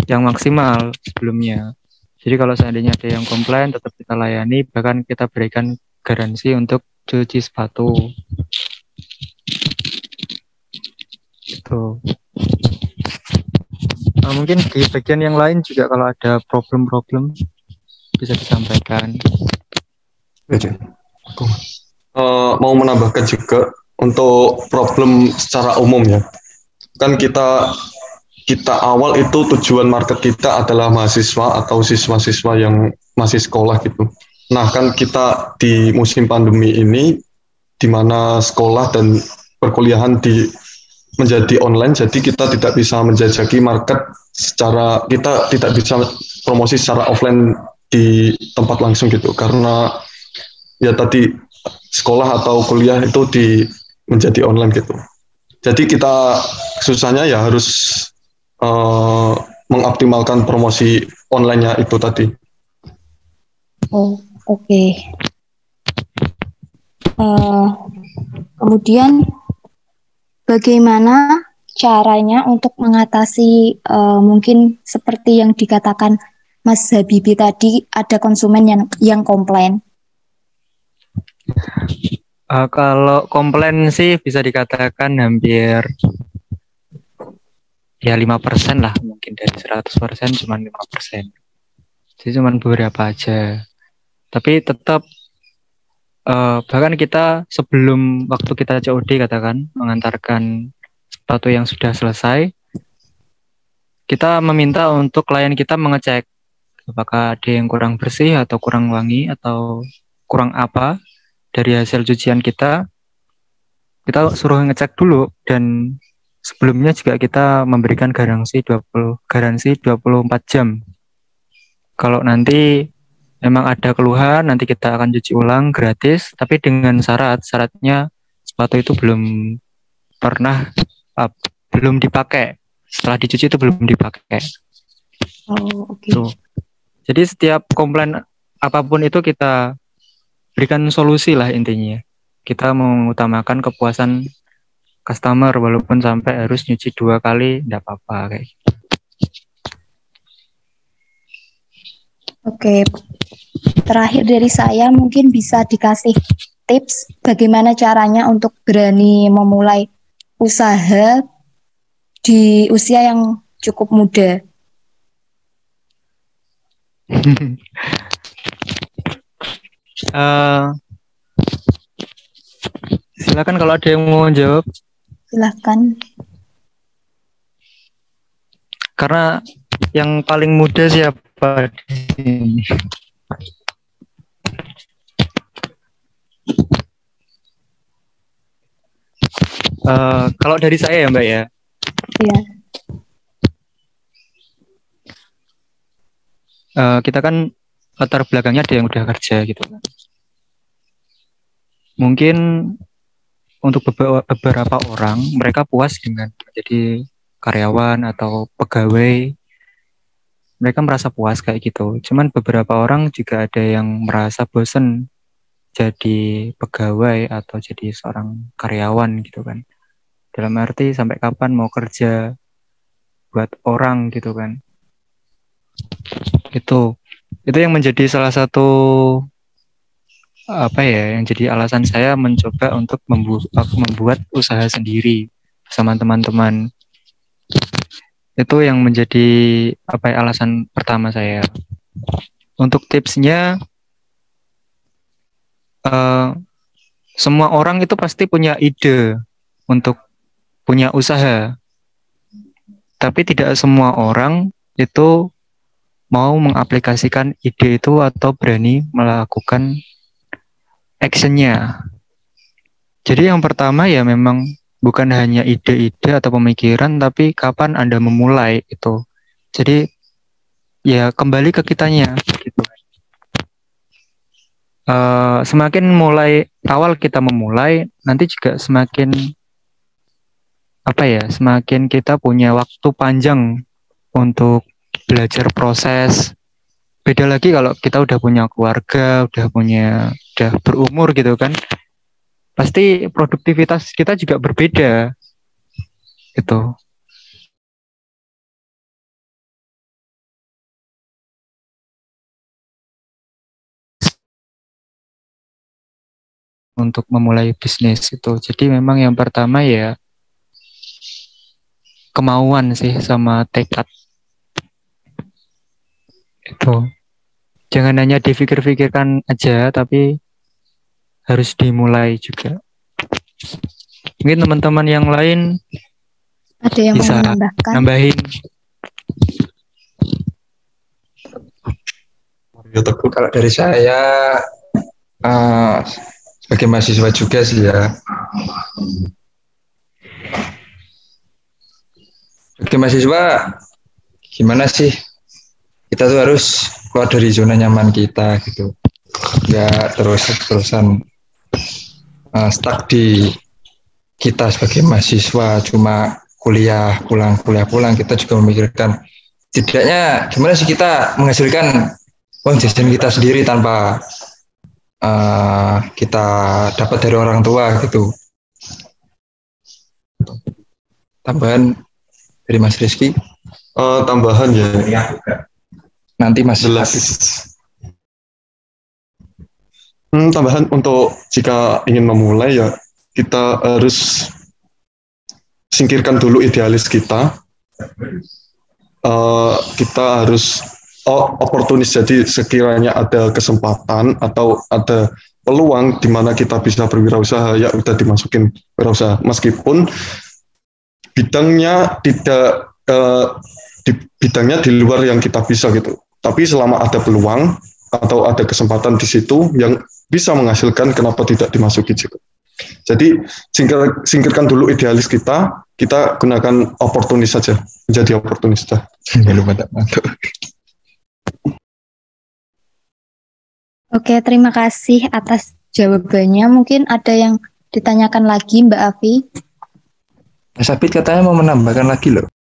yang maksimal sebelumnya. Jadi kalau seandainya ada yang komplain, tetap kita layani, bahkan kita berikan garansi untuk cuci sepatu. Gitu. Mungkin di bagian yang lain juga kalau ada problem-problem bisa disampaikan. Mau menambahkan juga untuk problem secara umum ya. Kan kita awal itu tujuan market kita adalah mahasiswa atau siswa-siswa yang masih sekolah gitu. Nah kan kita di musim pandemi ini di mana sekolah dan perkuliahan menjadi online, jadi kita tidak bisa menjajaki market kita tidak bisa promosi secara offline di tempat langsung gitu, karena ya tadi sekolah atau kuliah itu menjadi online gitu. Jadi kita susahnya ya harus mengoptimalkan promosi online-nya itu tadi. Oh, oke. Kemudian bagaimana caranya untuk mengatasi mungkin seperti yang dikatakan Mas Habibi tadi, ada konsumen yang komplain? Kalau komplain sih bisa dikatakan hampir ya 5% lah, mungkin dari 100% cuma 5%. Jadi cuma beberapa aja. Tapi tetap bahkan kita sebelum waktu kita COD katakan mengantarkan sepatu yang sudah selesai, kita meminta untuk klien kita mengecek apakah ada yang kurang bersih atau kurang wangi atau kurang apa dari hasil cucian kita. Kita suruh ngecek dulu, dan sebelumnya juga kita memberikan garansi 24 jam. Kalau nanti memang ada keluhan, nanti kita akan cuci ulang gratis, tapi dengan syaratnya sepatu itu belum dipakai. Setelah dicuci itu belum dipakai. Oh, oke. Okay. Jadi setiap komplain apapun itu kita berikan solusi lah intinya. Kita mengutamakan kepuasan customer walaupun sampai harus nyuci 2 kali, enggak apa-apa kayak gitu. Oke. Terakhir dari saya, mungkin bisa dikasih tips bagaimana caranya untuk berani memulai usaha di usia yang cukup muda. Silakan kalau ada yang mau jawab. Silahkan. Karena yang paling muda siapa di sini? Kalau dari saya ya Mbak ya. Iya. Kita kan latar belakangnya ada yang udah kerja gitu kan. Mungkin untuk beberapa orang mereka puas dengan jadi karyawan atau pegawai. Mereka merasa puas kayak gitu. Cuman beberapa orang juga ada yang merasa bosen jadi pegawai atau jadi seorang karyawan gitu kan. Dalam arti sampai kapan mau kerja buat orang gitu kan. Itu yang menjadi salah satu yang jadi alasan saya mencoba untuk membuat usaha sendiri bersama teman-teman. Itu yang menjadi alasan pertama saya. Untuk tipsnya, semua orang itu pasti punya ide untuk punya usaha. Tapi tidak semua orang itu mau mengaplikasikan ide itu atau berani melakukan actionnya. Jadi yang pertama ya memang bukan hanya ide-ide atau pemikiran, tapi kapan Anda memulai itu. Jadi ya kembali ke kitanya. Gitu. Semakin mulai awal kita memulai, nanti juga semakin semakin kita punya waktu panjang untuk belajar proses. Beda lagi kalau kita udah punya keluarga, udah berumur gitu kan, pasti produktivitas kita juga berbeda gitu. Untuk memulai bisnis itu, jadi memang yang pertama ya kemauan sih sama tekad. Itu jangan hanya dipikir-pikirkan aja, tapi harus dimulai juga. Mungkin teman-teman yang lain ada yang bisa mau menambahkan? Nambahin. Kalau dari saya sebagai mahasiswa juga sih ya. Sebagai mahasiswa gimana sih? Kita tuh harus keluar dari zona nyaman kita gitu. Nggak terus-terusan stuck di kita sebagai mahasiswa, cuma kuliah pulang, kita juga memikirkan setidaknya gimana sih kita menghasilkan uang jajan kita sendiri tanpa kita dapat dari orang tua gitu. Tambahan dari Mas Rizky? Tambahan ya. Nanti Mas jelas. Tambahan untuk jika ingin memulai ya kita harus singkirkan dulu idealis kita. Kita harus oportunis, jadi sekiranya ada kesempatan atau ada peluang di mana kita bisa berwirausaha ya udah dimasukin wirausaha meskipun bidangnya tidak bidangnya di luar yang kita bisa gitu. Tapi selama ada peluang atau ada kesempatan di situ yang bisa menghasilkan, kenapa tidak dimasuki juga. Jadi singkirkan dulu idealis kita gunakan oportunis saja, menjadi oportunis saja. Mantap. Oke, terima kasih atas jawabannya. Mungkin ada yang ditanyakan lagi, Mbak Afi. Mas Abid katanya mau menambahkan lagi loh.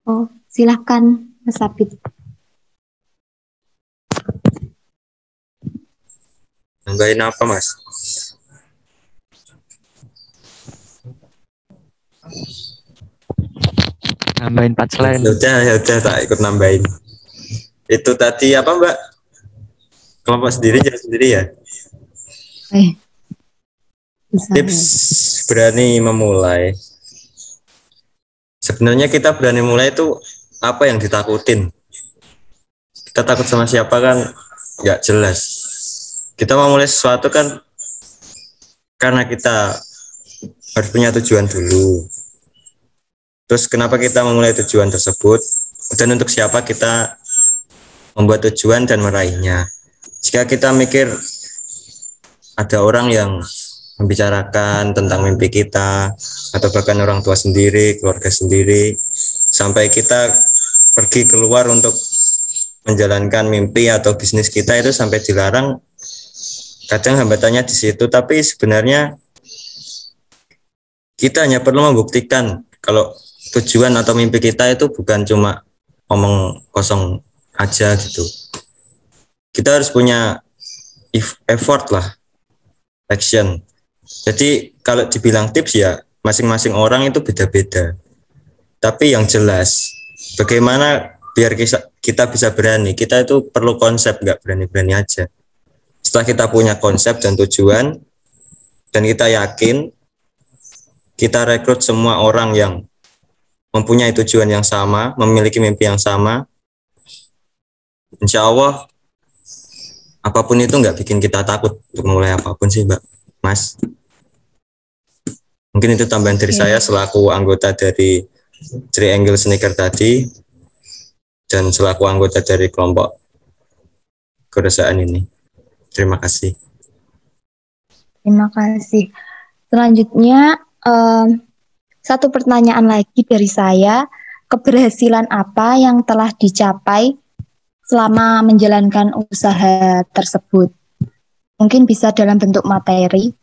Oh, silahkan Mas Abid. Nambahin apa, Mas? Nambahin punchline. Ya udah tak ikut nambahin. Itu tadi apa, Mbak? Kelompok sendiri, jalan sendiri ya? Tips berani memulai. Sebenarnya kita berani mulai itu apa yang ditakutin? Kita takut sama siapa kan nggak jelas. Kita mau mulai sesuatu kan karena kita harus punya tujuan dulu. Terus kenapa kita memulai tujuan tersebut dan untuk siapa kita membuat tujuan dan meraihnya. Jika kita mikir ada orang yang membicarakan tentang mimpi kita atau bahkan orang tua sendiri, keluarga sendiri, sampai kita pergi keluar untuk menjalankan mimpi atau bisnis kita itu sampai dilarang, kadang hambatannya di situ. Tapi sebenarnya kita hanya perlu membuktikan kalau tujuan atau mimpi kita itu bukan cuma omong kosong aja gitu. Kita harus punya effort lah, action. Jadi kalau dibilang tips ya masing-masing orang itu beda-beda. Tapi yang jelas bagaimana biar kita bisa berani, kita itu perlu konsep, nggak berani-berani aja. Setelah kita punya konsep dan tujuan dan kita yakin, kita rekrut semua orang yang mempunyai tujuan yang sama, memiliki mimpi yang sama. Insya Allah apapun itu nggak bikin kita takut untuk mulai apapun sih, Mbak, Mas. Mungkin itu tambahan dari saya selaku anggota dari Triangle Sneaker tadi dan selaku anggota dari kelompok keresahan ini. Terima kasih. Terima kasih. Selanjutnya satu pertanyaan lagi dari saya, keberhasilan apa yang telah dicapai selama menjalankan usaha tersebut? Mungkin bisa dalam bentuk materi.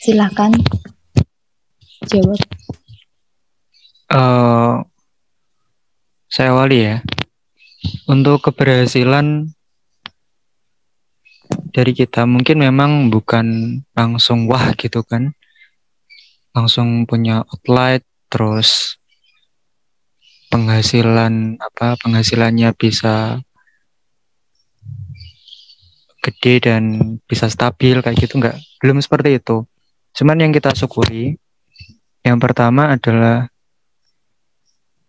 Silakan jawab. Saya awali ya. Untuk keberhasilan dari kita mungkin memang bukan langsung wah gitu kan, langsung punya outlet terus penghasilannya bisa gede dan bisa stabil kayak gitu, belum seperti itu. Cuman yang kita syukuri yang pertama adalah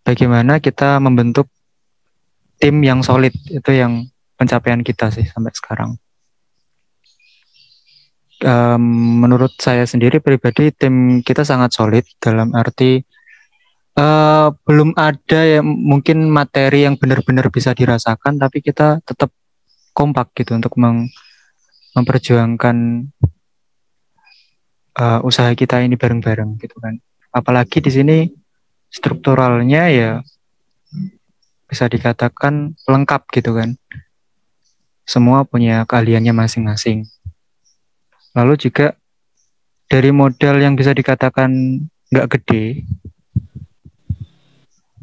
bagaimana kita membentuk tim yang solid. Itu yang pencapaian kita sih sampai sekarang. Menurut saya sendiri pribadi tim kita sangat solid dalam arti belum ada yang mungkin materi yang benar-benar bisa dirasakan, tapi kita tetap kompak gitu untuk memperjuangkan usaha kita ini bareng-bareng gitu kan. Apalagi di sini strukturalnya ya bisa dikatakan lengkap gitu kan. Semua punya keahliannya masing-masing. Lalu juga dari modal yang bisa dikatakan nggak gede,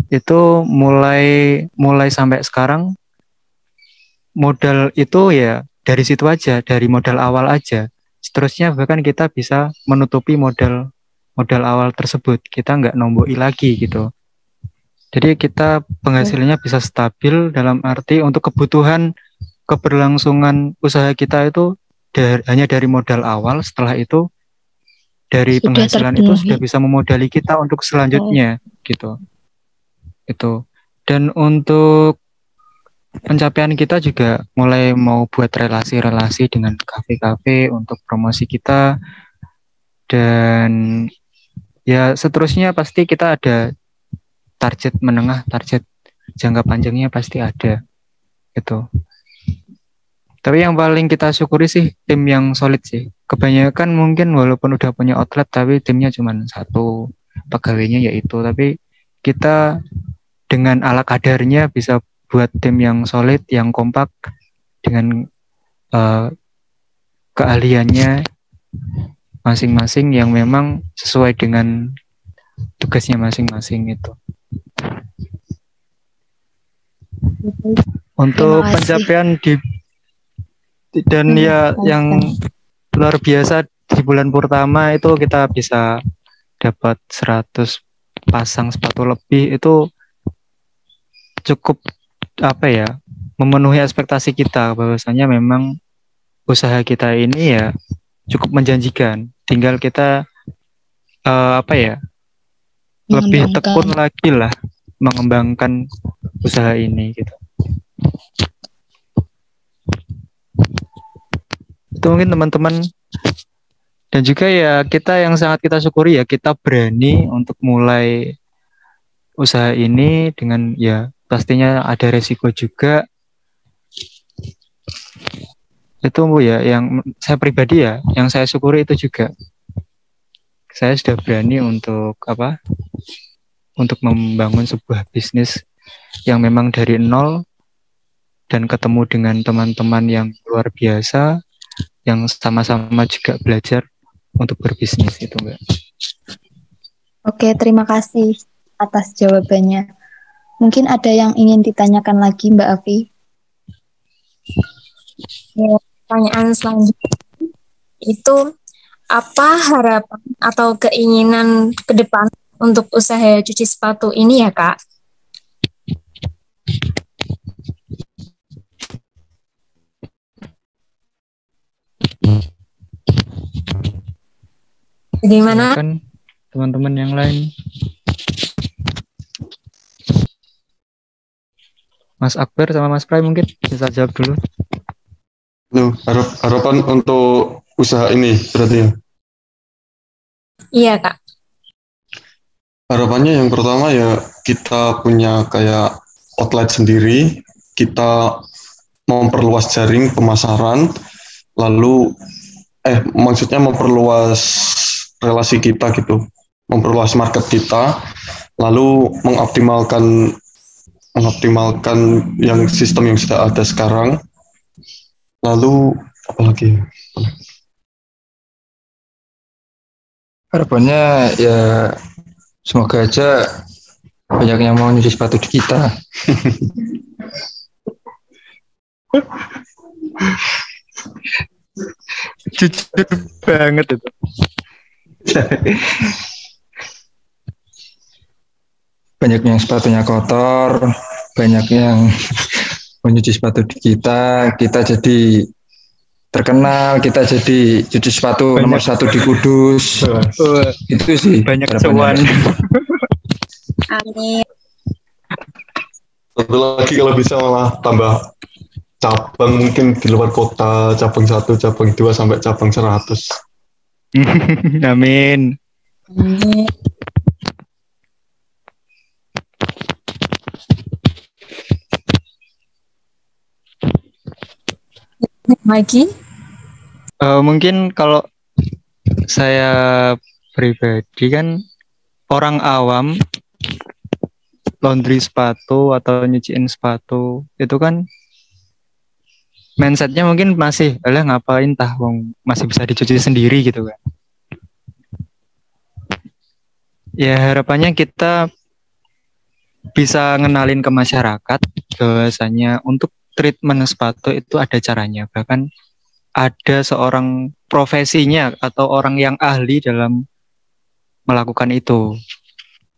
itu mulai sampai sekarang modal itu ya dari situ aja, dari modal awal aja. Seterusnya bahkan kita bisa menutupi modal awal tersebut. Kita nggak nomboi lagi gitu. Jadi kita penghasilannya bisa stabil dalam arti untuk kebutuhan keberlangsungan usaha kita itu hanya dari modal awal. Setelah itu dari penghasilan itu sudah bisa memodali kita untuk selanjutnya gitu. Itu. Dan untuk pencapaian kita juga mulai mau buat relasi-relasi dengan kafe-kafe untuk promosi kita. Dan ya seterusnya pasti kita ada target menengah, target jangka panjangnya pasti ada gitu. Tapi yang paling kita syukuri sih tim yang solid sih. Kebanyakan mungkin walaupun udah punya outlet tapi timnya cuma satu, pegawainya yaitu. Tapi kita dengan ala kadarnya bisa buat tim yang solid, yang kompak dengan keahliannya masing-masing yang memang sesuai dengan tugasnya masing-masing itu. Untuk pencapaian dan ya yang luar biasa di bulan pertama itu kita bisa dapat 100 pasang sepatu lebih, itu cukup memenuhi ekspektasi kita bahwasanya memang usaha kita ini ya cukup menjanjikan. Tinggal kita lebih tekun lagi lah mengembangkan usaha ini gitu. Itu mungkin teman-teman, dan juga ya kita yang sangat kita syukuri ya, kita berani untuk mulai usaha ini dengan ya pastinya ada resiko juga. Itu Bu ya yang saya pribadi ya, yang saya syukuri itu juga. Saya sudah berani untuk apa? Untuk membangun sebuah bisnis yang memang dari nol dan ketemu dengan teman-teman yang luar biasa yang sama-sama juga belajar untuk berbisnis itu Mbak. Oke, terima kasih atas jawabannya. Mungkin ada yang ingin ditanyakan lagi Mbak Afi? Ya, pertanyaan selanjutnya itu apa harapan atau keinginan ke depan untuk usaha cuci sepatu ini ya Kak? Bagaimana? Silakan teman-teman yang lain. Mas Akbar sama Mas Prai mungkin bisa jawab dulu. Loh, harapan untuk usaha ini berarti ya? Iya Kak. Harapannya yang pertama ya kita punya kayak outlet sendiri, kita memperluas jaring pemasaran, lalu maksudnya memperluas relasi kita gitu, memperluas market kita, lalu mengoptimalkan yang sistem yang sudah ada sekarang, lalu apa lagi? Harapannya ya semoga aja banyak yang mau nyuci sepatu di kita. Jujur banget itu. Banyak yang sepatunya kotor, banyak yang menyuci sepatu di kita jadi terkenal, kita jadi cuci sepatu Banyak. nomor 1 di Kudus. Itu sih Banyak harapannya. cuan. Amin. Satu lagi kalau bisa malah tambah cabang mungkin di luar kota, cabang 1, cabang 2 sampai cabang 100. Amin. Lagi? Mungkin kalau saya pribadi kan orang awam laundry sepatu atau nyuciin sepatu itu kan mindsetnya mungkin masih alah ngapain tah wong masih bisa dicuci sendiri gitu kan. Ya harapannya kita bisa ngenalin ke masyarakat bahwasanya untuk treatment sepatu itu ada caranya, bahkan ada seorang profesinya atau orang yang ahli dalam melakukan itu.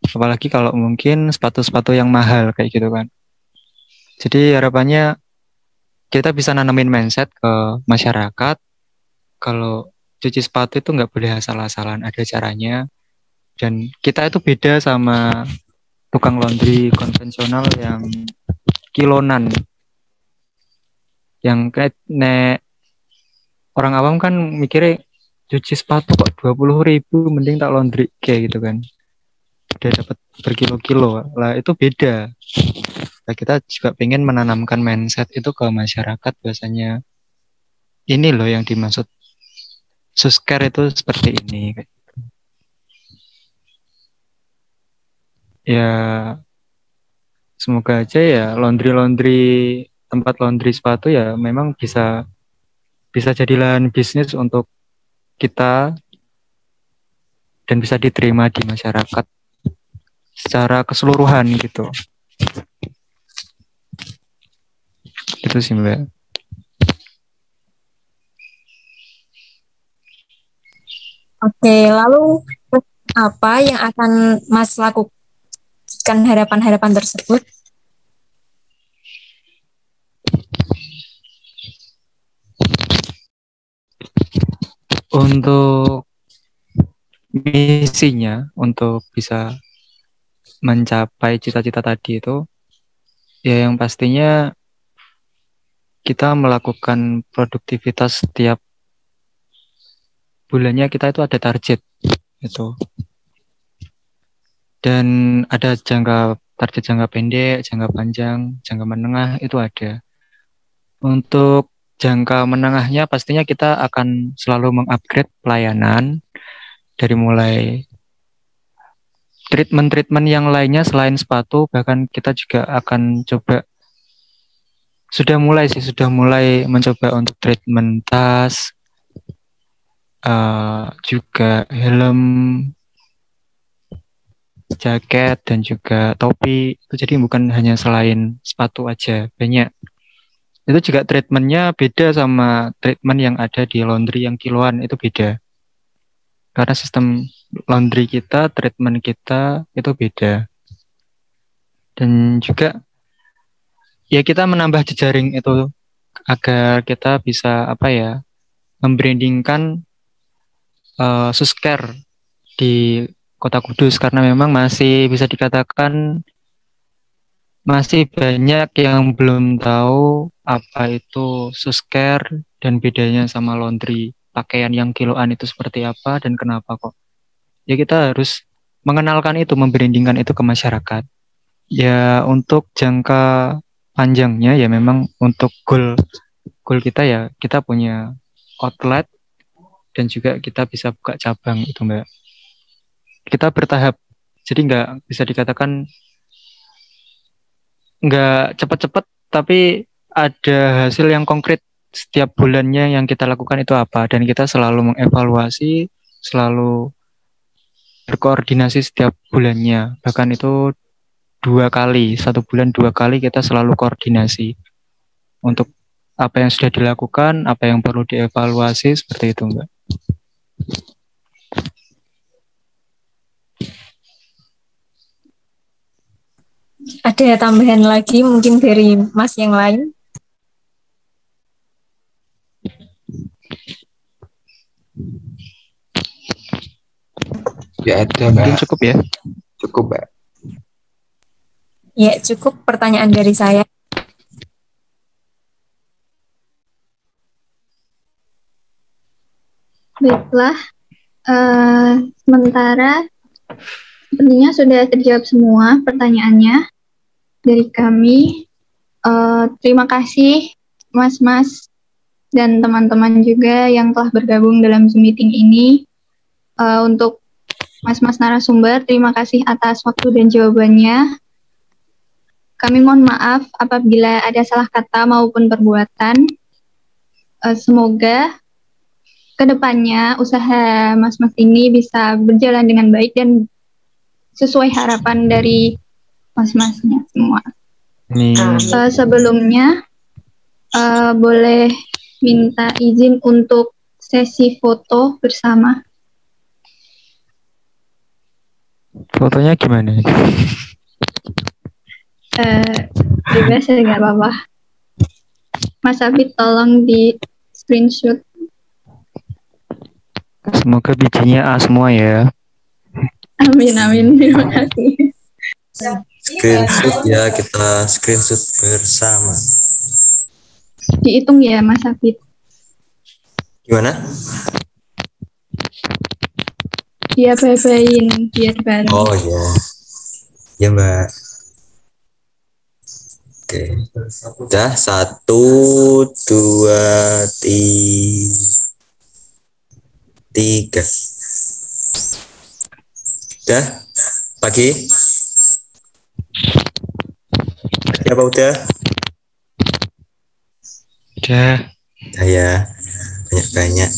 Apalagi kalau mungkin sepatu-sepatu yang mahal kayak gitu kan. Jadi harapannya kita bisa nanamin mindset ke masyarakat kalau cuci sepatu itu nggak boleh asal-asalan, ada caranya. Dan kita itu beda sama tukang laundry konvensional yang kilonan. Yang kayak orang awam kan mikirnya cuci sepatu kok 20.000 mending tak laundry kayak gitu kan. Udah dapat berkilo-kilo lah, itu beda. Nah, kita juga pengen menanamkan mindset itu ke masyarakat bahwasanya ini loh yang dimaksud Suskar itu seperti ini. Ya semoga aja ya tempat laundry sepatu ya memang bisa jadi lahan bisnis untuk kita dan bisa diterima di masyarakat secara keseluruhan gitu. Itu sih Mbak. Oke, lalu apa yang akan Mas lakukan harapan-harapan tersebut? Untuk misinya untuk bisa mencapai cita-cita tadi itu ya yang pastinya kita melakukan produktivitas setiap bulannya kita itu ada target itu. Dan ada target jangka pendek, jangka panjang, jangka menengah itu ada. Untuk jangka menengahnya pastinya kita akan selalu mengupgrade pelayanan dari mulai treatment-treatment yang lainnya selain sepatu, bahkan kita juga akan coba sudah mulai mencoba untuk treatment tas, juga helm, jaket, dan juga topi. Itu jadi bukan hanya selain sepatu aja, banyak. Itu juga treatmentnya beda sama treatment yang ada di laundry yang kiloan, itu beda. Karena sistem laundry kita, treatment kita itu beda. Dan juga ya kita menambah jejaring itu agar kita bisa membrandingkan Suskare di Kota Kudus, karena memang masih bisa dikatakan masih banyak yang belum tahu apa itu Suskare dan bedanya sama laundry pakaian yang kiloan itu seperti apa dan kenapa kok. Ya kita harus mengenalkan itu, membrandingkan itu ke masyarakat. Ya untuk jangka panjangnya ya memang untuk goal kita ya kita punya outlet dan juga kita bisa buka cabang itu Mbak. Kita bertahap, jadi nggak bisa dikatakan nggak cepat-cepat, tapi ada hasil yang konkret setiap bulannya yang kita lakukan itu apa, dan kita selalu mengevaluasi, selalu berkoordinasi setiap bulannya, bahkan itu 2 kali, 1 bulan 2 kali kita selalu koordinasi untuk apa yang sudah dilakukan, apa yang perlu dievaluasi, seperti itu Mbak. Ada tambahan lagi mungkin dari Mas yang lain? Ya ada Mbak. Mungkin cukup ya? Cukup Mbak. Ya cukup pertanyaan dari saya. Baiklah, sementara sepertinya sudah terjawab semua pertanyaannya dari kami. Terima kasih Mas-Mas dan teman-teman juga yang telah bergabung dalam Zoom meeting ini. Untuk Mas-Mas narasumber, terima kasih atas waktu dan jawabannya. Kami mohon maaf apabila ada salah kata maupun perbuatan. Semoga kedepannya usaha Mas-Mas ini bisa berjalan dengan baik dan sesuai harapan dari Mas-Masnya semua. Sebelumnya boleh minta izin untuk sesi foto bersama. Fotonya gimana? Bebas ya, nggak apa-apa. Mas Abid tolong di screenshot. Semoga bijinya A semua ya. Amin, amin. Terima kasih. Screenshot ya, kita screenshot bersama. Dihitung ya Mas Abid. Gimana? Dia bye-byein biar bareng. Oh ya. Ya Mbak. Oke. Udah 1, 2, 3. Udah? Pagi? Apa udah? Udah. Udah ya. Banyak-banyak.